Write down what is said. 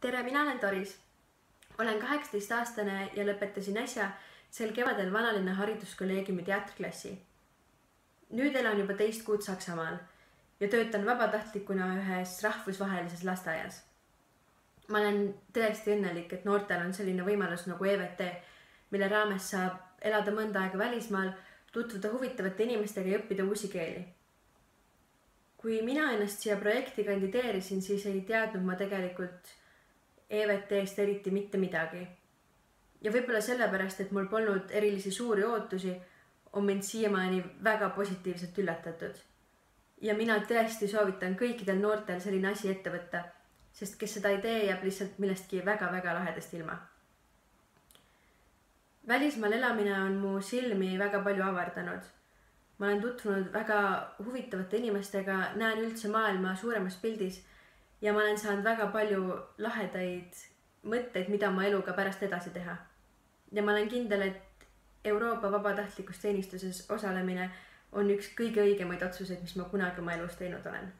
Tere, mina olen Doris. Olen 18-aastane ja lõpetasin äsja sel kevadel Vanalinna hariduskolleegiumi teatriklassi. Nüüd elan juba 2 kuud Saksamaal ja töötan vabatahtlikuna ühes rahvusvahelises lasteaias. Ma olen tõesti õnnelik, et noortel on selline võimalus nagu EVT, mille raames saab elada mõnda aega välismaal, tutvuda huvitavate inimestega ja õppida uusi keeli. Kui mina ennast siia projekti kandideerisin, siis ei teadnud ma tegelikult EVT-st eriti mitte midagi. Ja võib-olla sellepärast, et mul polnud erilisi suuri ootusi, on mind siiamaani väga positiivselt üllatatud. Ja mina tõesti soovitan kõikidel noortel selline asi ette võtta, sest kes seda ei tee, jääb lihtsalt millestki väga-väga lahedast ilma. Välismaal elamine on mu silmi väga palju avardanud. Ma olen tutvunud väga huvitavate inimestega, näen üldse maailma suuremas pildis ja ma olen saanud väga palju lahedaid mõtteid, mida ma eluga pärast edasi teha. Ja ma olen kindel, et Euroopa vabatahtlikus teenistuses osalemine on üks kõige õigemaid otsuseid, mis ma kunagi oma elus teinud olen.